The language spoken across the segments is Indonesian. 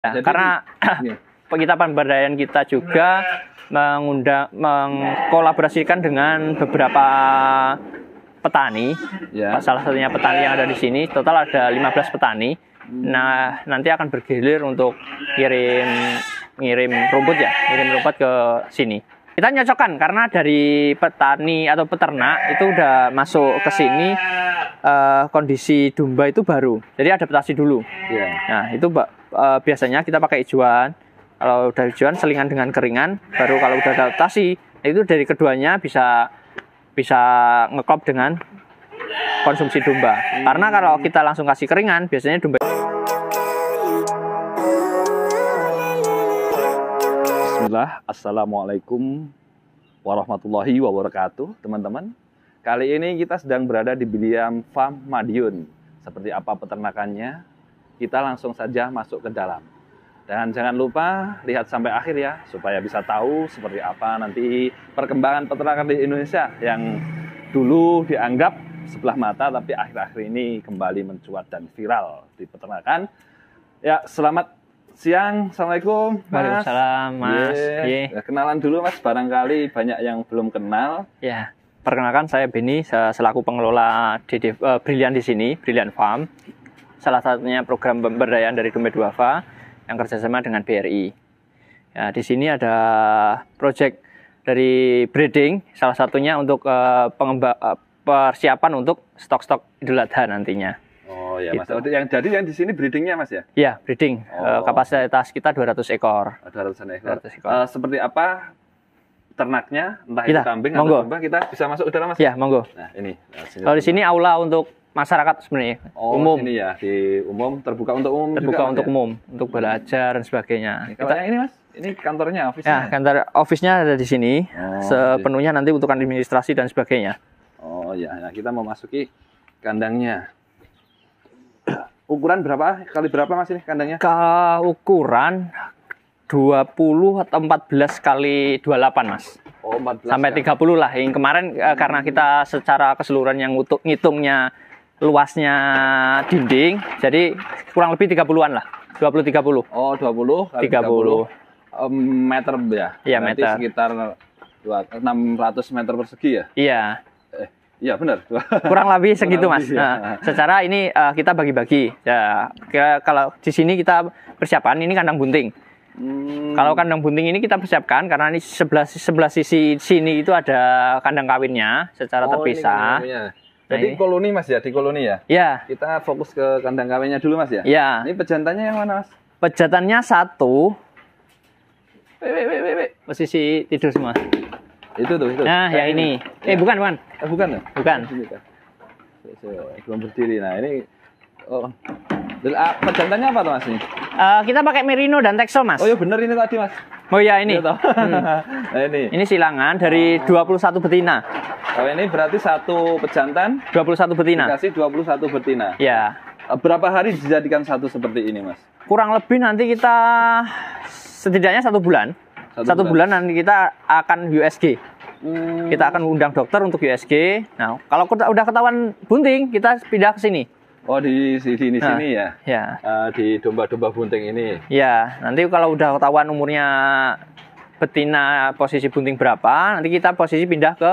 Ya, Jadi, karena iya. kita pemberdayaan kita juga mengkolaborasikan dengan beberapa petani. Ya. Salah satunya petani yang ada di sini. Total ada 15 petani. Nah, nanti akan bergilir untuk ngirim rumput ke sini. Kita nyocokkan karena dari petani atau peternak itu udah masuk ke sini kondisi domba itu baru. Jadi adaptasi dulu. Ya. Nah, itu biasanya kita pakai ijuan. Kalau udah ijuan selingan dengan keringan, baru kalau udah adaptasi, itu dari keduanya bisa ngeklop dengan konsumsi domba. Karena kalau kita langsung kasih keringan, biasanya domba. Bismillah, Assalamualaikum warahmatullahi wabarakatuh, teman-teman. Kali ini kita sedang berada di Biliam Farm Madiun. Seperti apa peternakannya? Kita langsung saja masuk ke dalam. Dan jangan lupa lihat sampai akhir ya, supaya bisa tahu seperti apa nanti perkembangan peternakan di Indonesia yang dulu dianggap sebelah mata, tapi akhir-akhir ini kembali mencuat dan viral di peternakan. Ya, selamat siang, Assalamualaikum, Mas. Waalaikumsalam, Mas. Ya, kenalan dulu, Mas. Barangkali banyak yang belum kenal. Ya, perkenalkan saya Beni, selaku pengelola Brilian di sini, Brilian Farm. Salah satunya program pemberdayaan dari Dompet Duafa yang kerjasama dengan BRI. Ya, di sini ada proyek dari breeding, salah satunya untuk persiapan untuk stok-stok Idul Adha nantinya. Oh ya, Mas. Gitu. Yang di sini breedingnya, Mas ya? Ya, breeding. Kapasitas kita 200 ekor. 200 ekor. 200 ekor. Seperti apa ternaknya? Entah Kita, itu kambing monggo. atau domba, kita bisa masuk ke dalam, Mas? Ya, monggo. Nah, ini. Kalau di sini aula untuk masyarakat sebenarnya, umum. Sini ya, di umum, terbuka untuk umum. Terbuka juga, untuk Mas, ya? umum, untuk belajar dan sebagainya. Kalau yang ini, Mas, ini kantornya, Ya, office-nya. kantor office-nya ada di sini. Oh, Sepenuhnya nanti untuk administrasi dan sebagainya. Oh ya, nah kita memasuki kandangnya. Ukuran berapa kali berapa, Mas, ini kandangnya? Ukuran 20 atau 14 kali 28, Mas. Oh, 14 Sampai 30 lah. Yang kemarin karena kita secara keseluruhan yang ngitungnya luasnya dinding, jadi kurang lebih 30-an lah. 20-30. Oh, 20 kali 30. Meter ya? Iya, berarti meter. sekitar 600 meter persegi ya? Iya. Iya, benar. Kurang lebih segitu, Kurang Mas. lebih, ya. Nah, secara ini kita bagi-bagi. Ya, kalau di sini kita persiapan ini kandang bunting. Kalau kandang bunting ini kita persiapkan karena ini sebelah sisi sini itu ada kandang kawinnya secara terpisah. Jadi koloni, Mas ya, di koloni ya? Ya. Kita fokus ke kandang kawinnya dulu, Mas ya? Ya. Ini pejantannya yang mana, Mas? Pejantannya satu. Wait. Posisi tidur semua. Itu. Nah, yang ini. Ya. Bukan. Bukan ya? Bukan. Belum berdiri. Nah, ini pejantannya apa tuh, Mas ini? Kita pakai merino dan texel, Mas. Oh iya, bener ini tadi, Mas. Oh iya, ini. Iya, nah, ini. Ini silangan dari 21 betina. Oh, ini berarti satu pejantan 21 betina. dikasih 21 betina. Ya. Berapa hari dijadikan satu seperti ini, Mas? Kurang lebih nanti kita setidaknya 1 bulan. Satu bulan nanti kita akan USG. Kita akan undang dokter untuk USG. Nah, kalau udah ketahuan bunting, kita pindah ke sini. Oh, di sini ya? Ya. Di domba-domba bunting ini? Ya, nanti kalau udah ketahuan umurnya betina posisi bunting berapa, nanti kita posisi pindah ke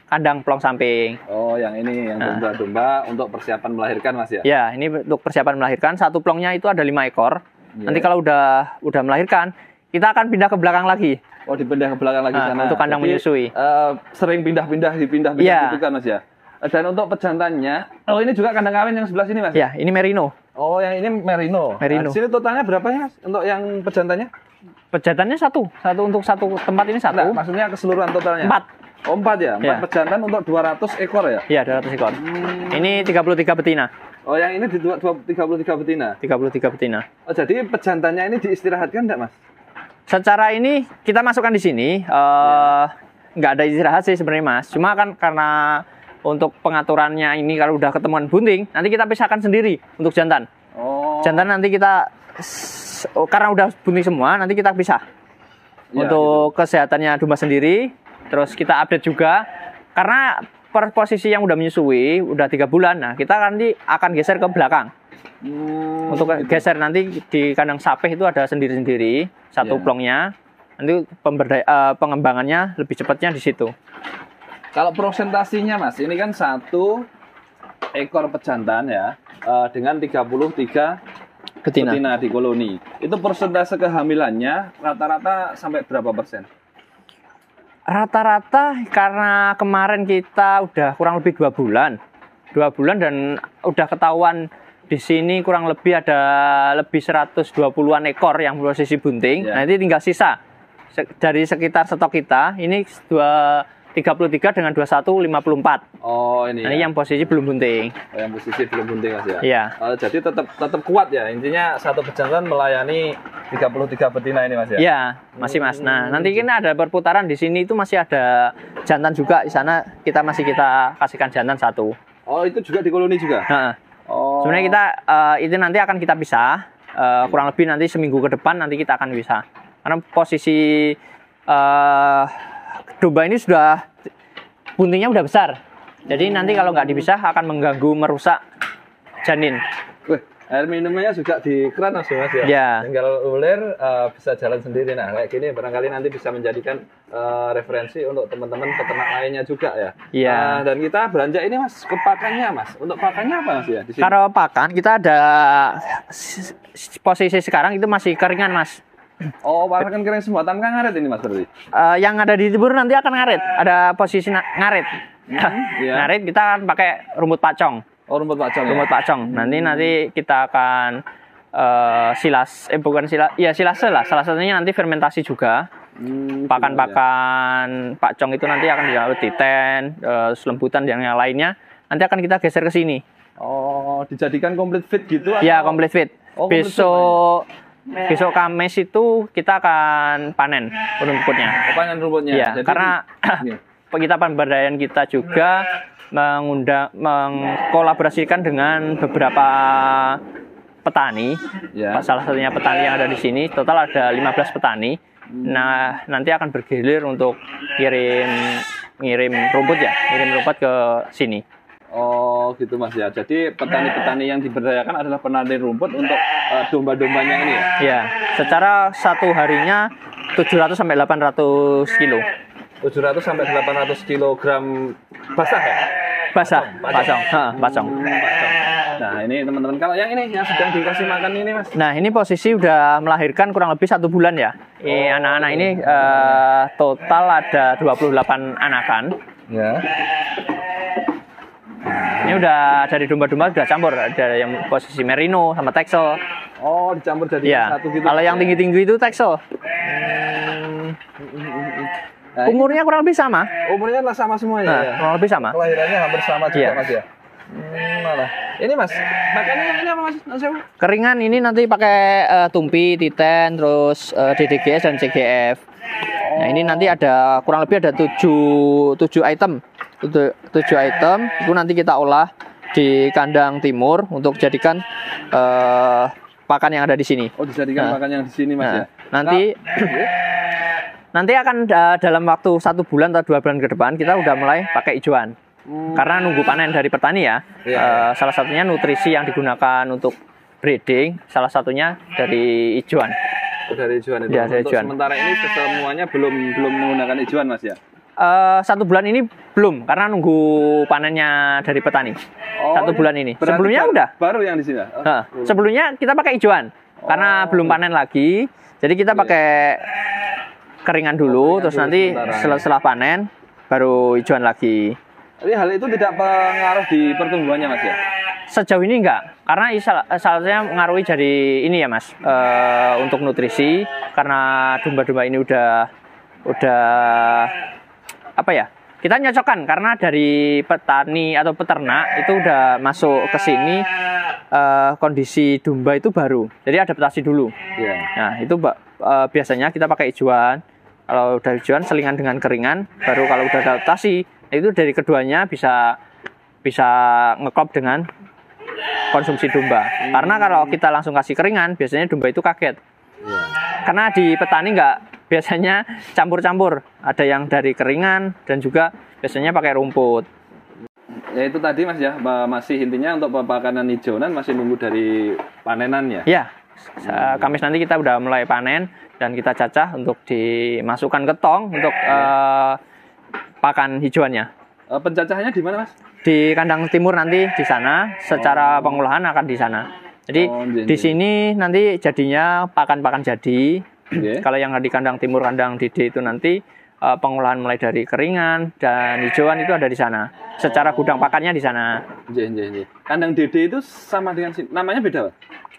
kandang plong samping. Oh, yang ini, yang domba-domba untuk persiapan melahirkan, Mas ya? Ya, ini untuk persiapan melahirkan. Satu plongnya itu ada 5 ekor. Yeah. Nanti kalau udah melahirkan, kita akan pindah ke belakang lagi. Oh, dipindah ke belakang lagi sana. Untuk kandang menyusui. Sering pindah-pindah Yeah. gitu kan, Mas ya? Dan untuk pejantannya, oh ini juga kandang kawin yang sebelah sini, Mas? Ya, ini merino. Oh, yang ini merino. Merino. Nah, di sini totalnya berapa ya, Mas? Untuk yang pejantannya? Pejantannya satu untuk satu tempat ini satu. Enggak, maksudnya keseluruhan totalnya? 4. Oh, 4 ya? 4 Ya. pejantan untuk 200 ekor ya? Iya, 200 ekor. Ini 33 betina. Oh, yang ini di 33 betina? 33 betina. Oh, jadi pejantannya ini diistirahatkan enggak, Mas? Secara ini kita masukkan di sini. Nggak ada istirahat sih sebenarnya, Mas. Cuma kan karena untuk pengaturannya ini kalau udah ketemuan bunting, nanti kita pisahkan sendiri untuk jantan. Oh. Jantan nanti kita karena udah bunting semua, nanti kita pisah. Ya, Untuk kesehatannya domba sendiri, terus kita update juga karena per posisi yang udah menyusui, udah 3 bulan. Nah, kita nanti akan geser ke belakang. Untuk geser nanti di kandang sapi itu ada sendiri-sendiri satu plongnya. Nanti pengembangannya lebih cepatnya di situ. Kalau presentasinya Mas, ini kan 1 ekor pejantan ya dengan 33 betina di koloni. Itu persentase kehamilannya rata-rata sampai berapa persen? Rata-rata karena kemarin kita udah kurang lebih 2 bulan. 2 bulan dan udah ketahuan di sini kurang lebih ada lebih 120-an ekor yang posisi bunting. Nah, ini tinggal sisa dari sekitar stok kita. Ini 33 dengan 21 54. Oh, ini. Nah, ini yang posisi belum bunting. Oh, yang posisi belum bunting Mas ya. Iya. Jadi tetap kuat ya. Intinya satu pejantan melayani 33 betina ini Mas ya. Iya, masih Mas. Nah, nanti ini ada perputaran di sini itu masih ada jantan juga di sana. Kita kasihkan jantan 1. Oh, itu juga di koloni juga. Nah, oh. Sebenarnya kita itu nanti akan kita pisah. Kurang lebih nanti seminggu ke depan nanti kita akan pisah. Karena posisi domba ini sudah buntingnya udah besar. Jadi nanti kalau nggak dipisah akan mengganggu, merusak janin. Wih, air minumnya juga di keran Mas ya? Ya. Tinggal ulir bisa jalan sendiri. Nah, kayak gini barangkali nanti bisa menjadikan referensi untuk teman-teman peternak lainnya juga ya. Iya. Dan kita beranjak ini Mas ke pakannya Mas. Untuk pakannya apa Mas ya? Di sini? Kalau pakan kita ada posisi sekarang itu masih keringan Mas. Oh, pakan kering semua tanpa ngaret ini Mas berarti? Yang ada di timur nanti akan ngaret. Ada posisi ngaret. Iya. Ngaret kita akan pakai rumput pacong. Oh, rumput pacong. Rumput pacong. Nanti kita akan silase lah. Salah satunya nanti fermentasi juga. Pakan-pakan pacong itu nanti akan dilakukan titen, selembutan dan yang lainnya. Nanti akan kita geser ke sini. Oh, dijadikan complete fit gitu? Ya, complete fit. Oh, Besok Kamis itu kita akan panen rumputnya. Panen rumputnya. Ya, karena kita pemberdayaan kita juga mengkolaborasikan dengan beberapa petani. Ya. Salah satunya petani yang ada di sini. Total ada 15 petani. Nah, nanti akan bergilir untuk ngirim rumput ke sini. Oh gitu Mas ya. Jadi petani-petani yang diberdayakan adalah penanam rumput untuk domba-dombanya ini ya? Ya, secara satu harinya 700 sampai 800 kilo. 700 sampai 800 kilogram basah ya? Pacong. Nah ini teman-teman, kalau yang ini yang sedang dikasih makan ini Mas? Nah ini posisi udah melahirkan kurang lebih 1 bulan ya. Anak-anak ini total ada 28 anakan. Ya. Ini udah dari domba-domba udah campur, ada yang posisi merino sama texel. Oh, dicampur jadi satu gitu. Kalau yang tinggi-tinggi itu texel. Nah, umurnya kurang lebih sama. Umurnya sama semuanya ya. Kurang lebih sama. Kelahirannya hampir sama juga Mas ya. Malah. Ini Mas, makannya ini apa Mas? Keringan ini nanti pakai tumpi, titen, terus DDGS dan CGF. Nah, ini nanti ada kurang lebih ada 7 item. 7 item itu nanti kita olah di kandang timur untuk jadikan pakan yang ada di sini. Oh, dijadikan pakan yang di sini Mas ya. Nanti akan dalam waktu 1 bulan atau 2 bulan ke depan kita udah mulai pakai hijauan. Karena nunggu panen dari petani ya. Salah satunya nutrisi yang digunakan untuk breeding, salah satunya dari hijauan. Oh, dari hijauan itu. Ya, dari hijauan. Sementara ini semuanya belum menggunakan hijauan Mas ya. 1 bulan ini belum, karena nunggu panennya dari petani. 1 bulan ini. Sebelumnya udah. Baru yang di sini. Sebelumnya kita pakai hijauan, karena belum panen lagi. Jadi kita pakai keringan dulu, terus nanti setelah panen baru hijauan lagi. Jadi hal itu tidak pengaruh di pertumbuhannya Mas ya? Sejauh ini enggak, karena salahnya mengaruhi dari ini ya Mas, untuk nutrisi, karena domba-domba ini udah apa ya, kita nyocokkan karena dari petani atau peternak itu udah masuk ke sini, kondisi domba itu baru, jadi adaptasi dulu. Nah itu biasanya kita pakai hijauan. Kalau udah hijauan selingan dengan keringan, baru kalau udah adaptasi itu dari keduanya bisa ngeklop dengan konsumsi domba. Karena kalau kita langsung kasih keringan, biasanya domba itu kaget. Karena di petani nggak biasanya campur-campur, ada yang dari keringan dan juga biasanya pakai rumput. Ya itu tadi Mas ya, masih intinya untuk pepakanan hijauan masih nunggu dari panenan ya? Ya, Kamis nanti kita udah mulai panen dan kita cacah untuk dimasukkan ke tong untuk pakan hijauannya. Pencacahannya di mana Mas? Di kandang timur nanti di sana, secara pengolahan akan di sana. Jadi di sini nanti jadinya pakan-pakan jadi. Kalau yang di kandang timur, kandang Dede itu nanti pengolahan mulai dari keringan dan hijauan itu ada di sana. Secara gudang pakannya di sana. Kandang Dede itu sama dengan namanya beda Pak?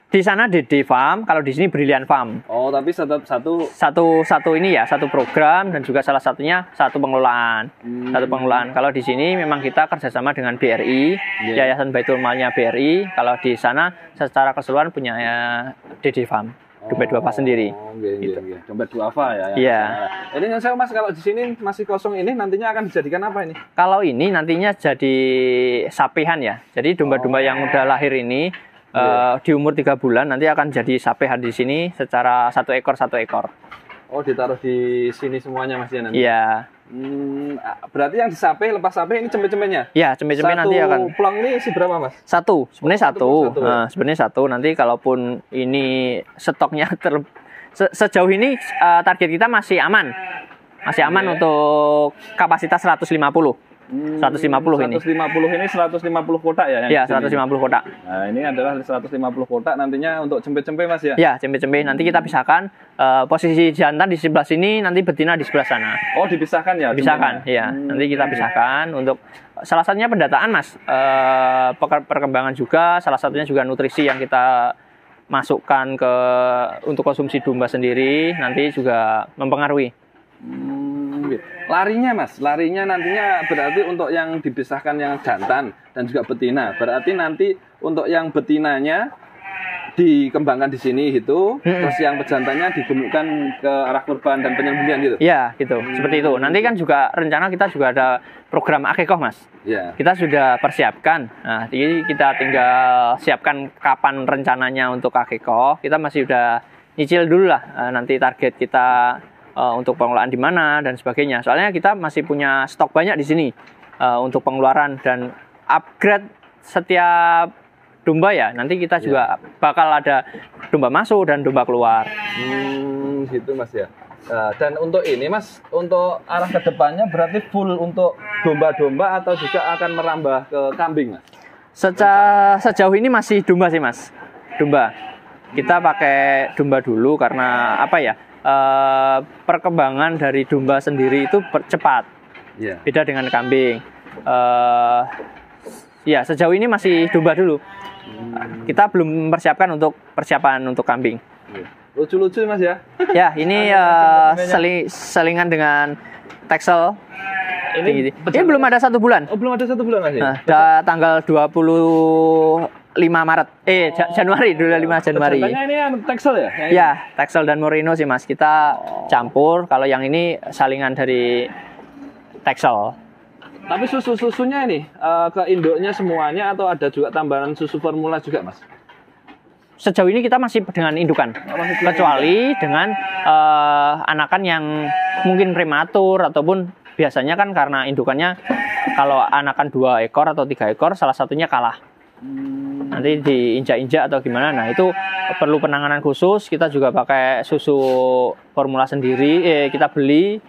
Di sana Dede Farm, kalau di sini Brilliant Farm. Oh, tapi tetap satu ini ya, satu program dan juga salah satunya satu pengelolaan. Satu pengelolaan. Kalau di sini memang kita kerjasama dengan BRI, Yayasan Baitul Malnya BRI. Kalau di sana secara keseluruhan punya Dede Farm, Dompet Duafa sendiri. Gitu. Dompet Duafa ya. Iya. Ini saya Mas, kalau di sini masih kosong ini nantinya akan dijadikan apa ini? Kalau ini nantinya jadi sapihan ya. Jadi domba-domba yang udah lahir ini di umur 3 bulan nanti akan jadi sapihan di sini secara satu ekor. Oh, ditaruh di sini semuanya Mas ya nanti? Iya. Berarti yang lepas sapi ini cempe-cempenya? Iya, cempe-cempe nanti akan. Satu plong ini berapa Mas? Sebenarnya satu. Sebenarnya satu. Nanti kalaupun ini stoknya sejauh ini target kita masih aman. Masih aman untuk kapasitas 150. 150 ini. 150 kotak ya? Iya, 150 kotak. Nah, ini adalah 150 kotak nantinya untuk cempe-cempe Mas ya? Iya, cempe-cempe. Nanti kita pisahkan posisi jantan di sebelah sini, nanti betina di sebelah sana. Oh, dipisahkan ya? Pisahkan, iya. Nanti kita pisahkan untuk salah satunya pendataan Mas. Perkembangan juga, salah satunya juga nutrisi yang kita masukkan untuk konsumsi domba sendiri, nanti juga mempengaruhi. Larinya Mas, nantinya berarti untuk yang dipisahkan yang jantan dan juga betina. Berarti nanti untuk yang betinanya dikembangkan di sini gitu, terus yang pejantannya digemukkan ke arah kurban dan penyembelihan gitu. Iya, gitu. Seperti itu. Nanti kan juga rencana kita juga ada program akikoh Mas. Iya. Kita sudah persiapkan. Nah, jadi kita tinggal siapkan kapan rencananya untuk akikoh. Kita masih udah nyicil dulu lah nanti target kita untuk pengelolaan di mana dan sebagainya. Soalnya kita masih punya stok banyak di sini untuk pengeluaran dan upgrade setiap domba ya. Nanti kita juga bakal ada domba masuk dan domba keluar. Gitu Mas ya. Dan untuk ini Mas, untuk arah ke depannya berarti full untuk domba-domba atau juga akan merambah ke kambing Mas? Sejauh ini masih domba sih Mas. Domba. Kita pakai domba dulu karena apa ya? Perkembangan dari domba sendiri itu cepat, beda dengan kambing. Ya sejauh ini masih domba dulu. Kita belum mempersiapkan untuk kambing. Lucu-lucu Mas ya? Ya ini selingan dengan Texel. Ini belum ada 1 bulan. Oh, belum ada 1 bulan Mas ya? Nah, tanggal 25 Maret. Januari, 25 Januari. Pejantannya ini Texel ya? Ya, Texel dan Merino sih Mas. Kita campur. Kalau yang ini salingan dari Texel. Tapi susunya ini ke induknya semuanya atau ada juga tambahan susu formula juga Mas? Sejauh ini kita masih dengan indukan. Kecuali dengan anakan yang mungkin prematur ataupun biasanya kan karena indukannya kalau anakan 2 ekor atau 3 ekor salah satunya kalah. Nanti diinjak-injak atau gimana. Nah, itu perlu penanganan khusus. Kita juga pakai susu formula sendiri, kita beli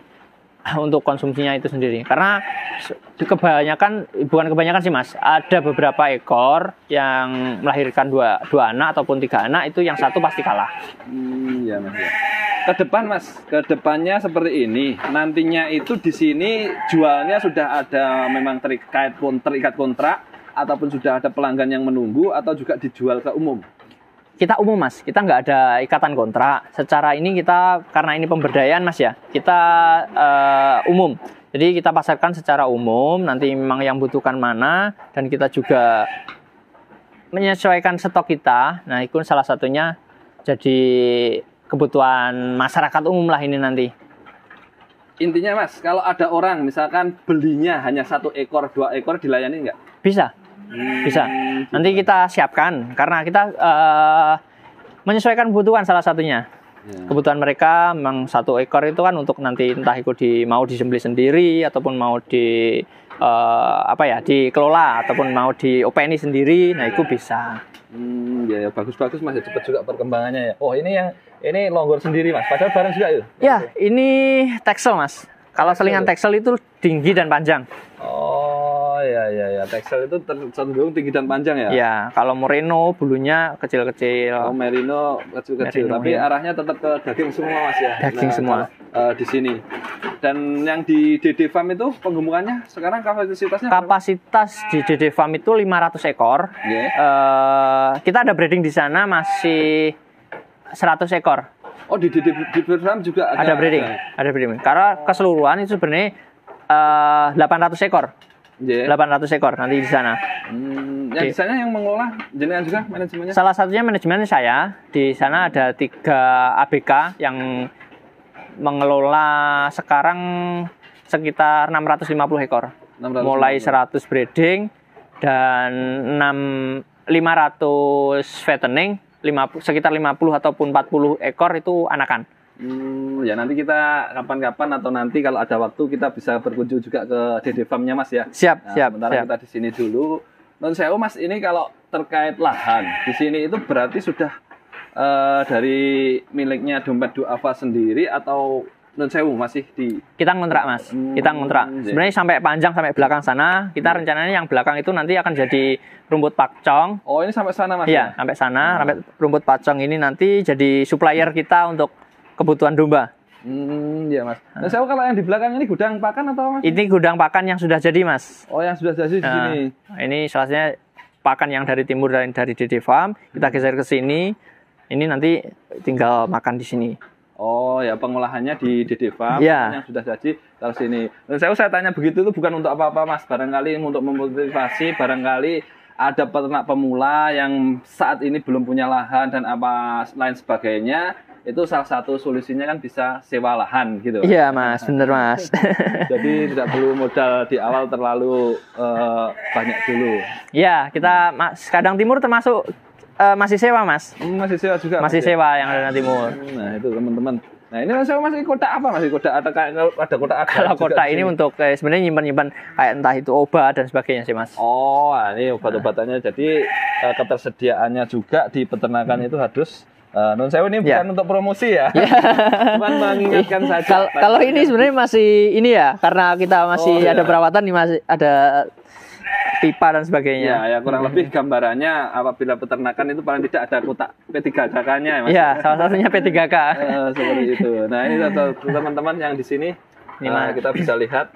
untuk konsumsinya itu sendiri. Karena bukan kebanyakan sih Mas, ada beberapa ekor yang melahirkan 2 anak ataupun 3 anak, itu yang satu pasti kalah. Iya Mas ya. Ke depan Mas, ke depannya seperti ini. Nantinya itu di sini jualnya sudah ada memang terikat kontrak ataupun sudah ada pelanggan yang menunggu atau juga dijual ke umum? Kita umum Mas, kita nggak ada ikatan kontrak. Secara ini kita, karena ini pemberdayaan Mas ya, kita umum. Jadi kita pasarkan secara umum, nanti memang yang butuhkan mana, dan kita juga menyesuaikan stok kita. Nah, itu salah satunya jadi kebutuhan masyarakat umum lah ini nanti. Intinya Mas, kalau ada orang misalkan belinya hanya 1 ekor, 2 ekor dilayani nggak? Bisa. Bisa. Nanti kita siapkan karena kita menyesuaikan kebutuhan salah satunya. Kebutuhan mereka memang 1 ekor itu kan untuk nanti entah itu mau disembelih sendiri ataupun mau dikelola ataupun mau diopeni sendiri, nah itu bisa. Ya bagus-bagus Mas, cepet juga perkembangannya ya. Oh ini longgor sendiri Mas, padahal bareng juga itu? Ya, ini Texel Mas. Kalau selingan Texel itu tinggi dan panjang. Oh ya, Texel itu cenderung tinggi dan panjang ya? Ya, kalau Merino bulunya kecil-kecil. Oh, Merino kecil-kecil, tapi ya, arahnya tetap ke daging semua Mas ya? Daging semua. Di sini. Dan yang di DD Farm itu penggemukannya sekarang kapasitasnya? Kapasitas di DD Farm itu 500 ekor. Kita ada breeding di sana masih 100 ekor. Oh, di Farm juga ada breeding. Ada breeding. Karena keseluruhan itu sebenarnya 800 ekor. 800 ekor nanti di sana. Yang di sana yang mengelola jenengan juga manajemennya? Salah satunya manajemen saya. Di sana ada 3 ABK yang mengelola sekarang sekitar 650 ekor. 650. Mulai 100 breeding dan 500 fattening. Sekitar 50 ataupun 40 ekor itu anakan. Ya nanti kita kapan-kapan atau nanti kalau ada waktu kita bisa berkunjung juga ke DD Farm-nya Mas ya. Siap. Sementara kita di sini dulu. Non sewu Mas, ini kalau terkait lahan di sini itu berarti sudah dari miliknya Dompet Duafa sendiri atau non sewu masih di? Kita ngontrak Mas. Kita ngontrak. Sebenarnya sampai panjang sampai belakang sana. Kita rencananya yang belakang itu nanti akan jadi rumput pakcong. Oh ini sampai sana Mas? Iya, sampai sana. Sampai rumput pakcong ini nanti jadi supplier kita untuk kebutuhan domba. Iya Mas. Nah, saya kalau yang di belakang ini gudang pakan atau Mas? Ini gudang pakan yang sudah jadi Mas. Oh yang sudah jadi di sini. Ini salah satunya pakan yang dari timur dari DD Farm. Kita geser ke sini. Ini nanti tinggal makan di sini. Oh ya, pengolahannya di DD Farm yang sudah jadi taruh sini. Dan saya tanya begitu itu bukan untuk apa-apa Mas. Barangkali untuk memotivasi, barangkali ada peternak pemula yang saat ini belum punya lahan dan apa lain sebagainya. Itu salah satu solusinya kan bisa sewa lahan gitu. Iya Mas, bener Mas. Jadi tidak perlu modal di awal terlalu banyak dulu. Iya, kita Kadang Timur termasuk masih sewa Mas. Masih sewa juga. Masih sewa yang ada di Timur. Nah itu teman-teman. Nah ini Mas masih kotak apa Mas? Kotak ada kotak apa? Kalau kotak ini untuk sebenarnya nyimpan kayak entah itu obat dan sebagainya sih Mas. Oh, ini obat-obatannya. Jadi ketersediaannya juga di peternakan itu harus non sewu ini bukan untuk promosi ya. Cuman mengingatkan saja. Kalau ini sebenarnya masih ini ya, karena kita masih ada perawatan nih, masih ada pipa dan sebagainya. Ya kurang lebih gambarannya apabila peternakan itu paling tidak ada kotak P3K-nya ya Mas. Iya, salah satunya P3K. Seperti itu. Nah, ini teman-teman yang di sini kita bisa lihat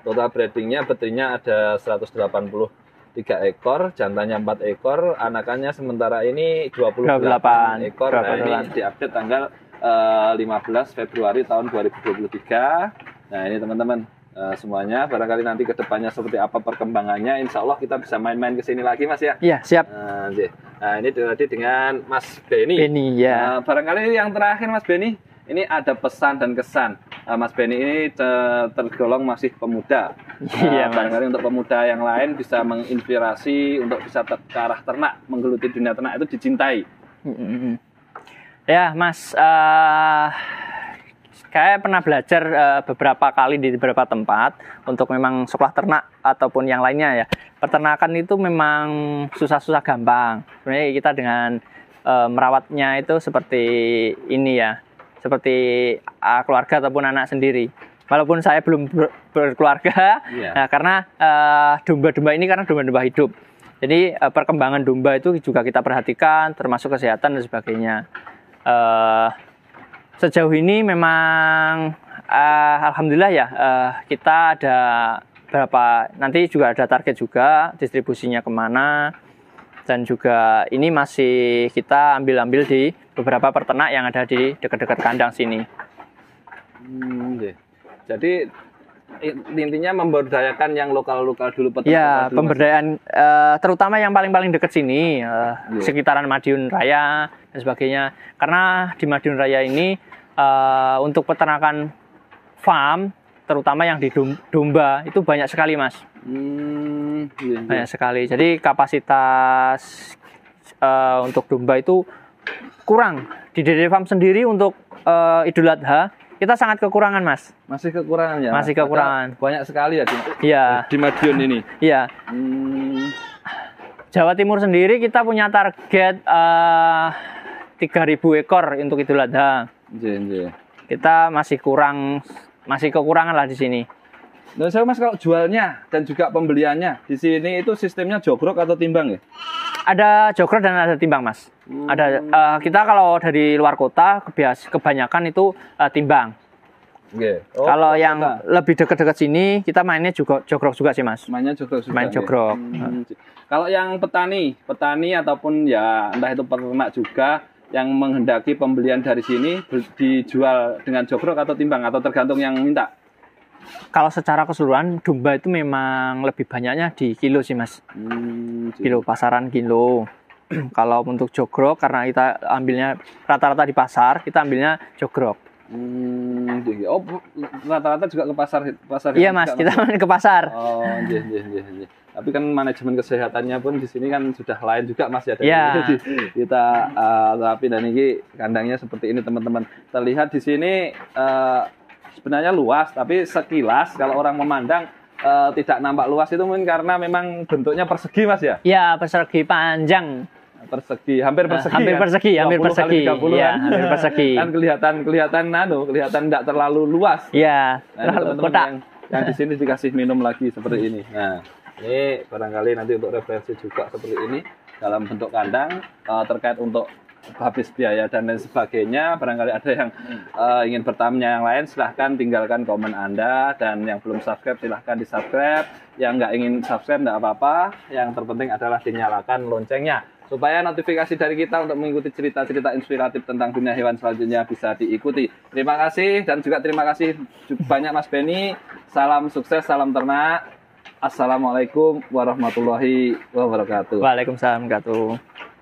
total breedingnya, betinnya ada 183 ekor, jantannya 4 ekor, anakannya sementara ini 28 ekor. Nah, ini diupdate tanggal 15 Februari tahun 2023. Nah, ini teman-teman semuanya, barangkali nanti ke depannya seperti apa perkembangannya, insya Allah kita bisa main-main ke sini lagi Mas ya. Iya, siap. Nah, ini tadi dengan Mas Benny. Ya. Barangkali yang terakhir Mas Benny, ini ada pesan dan kesan. Mas Benny ini tergolong masih pemuda. Iya, barangkali untuk pemuda yang lain bisa menginspirasi untuk bisa ke arah ternak, menggeluti dunia ternak itu dicintai. Ya Mas, saya pernah belajar beberapa kali di beberapa tempat untuk memang sekolah ternak ataupun yang lainnya ya. Peternakan itu memang susah-susah gampang. Sebenarnya kita dengan merawatnya itu seperti ini ya, seperti keluarga ataupun anak sendiri. Walaupun saya belum berkeluarga, nah, karena domba-domba ini karena domba-domba hidup. Jadi perkembangan domba itu juga kita perhatikan, termasuk kesehatan dan sebagainya. Sejauh ini memang alhamdulillah ya, kita ada berapa, nanti juga ada target juga distribusinya kemana, dan juga ini masih kita ambil-ambil di beberapa peternak yang ada di dekat-dekat kandang sini. Jadi intinya memberdayakan yang lokal-lokal dulu, peternak. Ya, pemberdayaan terutama yang paling-paling dekat sini, sekitaran Madiun Raya dan sebagainya. Karena di Madiun Raya ini untuk peternakan farm, terutama yang di domba itu banyak sekali Mas. Banyak sekali. Jadi kapasitas untuk domba itu kurang di Dede Farm sendiri untuk Idul Adha kita sangat kekurangan, Mas. Masih kekurangan ya? Masih kekurangan. Banyak sekali ya Iya. di Madiun ini? Iya. Jawa Timur sendiri kita punya target 3.000 ekor untuk Idul Adha. Kita masih kekurangan lah di sini. Nah, saya Mas, kalau jualnya dan juga pembeliannya di sini itu sistemnya jogrok atau timbang ya? Ada jogrok dan ada timbang, Mas. Ada kita kalau dari luar kota kebanyakan itu timbang. Kalau yang lebih dekat-dekat sini kita mainnya juga jogrok juga sih, Mas. Mainnya jogrok juga. Main jogrok. Kalau yang petani ataupun ya entah itu peternak juga yang menghendaki pembelian dari sini dijual dengan jogrok atau timbang atau tergantung yang minta. Kalau secara keseluruhan domba itu memang lebih banyaknya di kilo sih, Mas. Kilo, pasaran kilo. Kalau untuk jogrok karena kita ambilnya rata-rata di pasar, kita ambilnya jogrok. Oh, rata-rata juga ke pasar. Iya, Mas, kita ke pasar. Oh, iya. Tapi kan manajemen kesehatannya pun di sini kan sudah lain juga, Mas ya. Iya. Kita tapi dan ini kandangnya seperti ini, teman-teman. Terlihat di sini sebenarnya luas, tapi sekilas kalau orang memandang tidak nampak luas itu mungkin karena memang bentuknya persegi, Mas ya? Iya, persegi panjang. Persegi, hampir persegi. Hampir kan? persegi, hampir persegi. Iya, hampir persegi. Kan kelihatan tidak terlalu luas. Iya, terlalu kotak. Yang di sini dikasih minum lagi seperti ini. Nah, ini barangkali nanti untuk referensi juga seperti ini dalam bentuk kandang terkait untuk habis biaya dan lain sebagainya. Barangkali ada yang ingin bertanya yang lain, silahkan tinggalkan komen Anda, dan yang belum subscribe silahkan di subscribe. Yang nggak ingin subscribe nggak apa-apa, yang terpenting adalah dinyalakan loncengnya supaya notifikasi dari kita untuk mengikuti cerita-cerita inspiratif tentang dunia hewan selanjutnya bisa diikuti. Terima kasih, dan juga terima kasih banyak Mas Benny. Salam sukses, salam ternak. Assalamualaikum warahmatullahi wabarakatuh. Waalaikumsalam warahmatullahi wabarakatuh.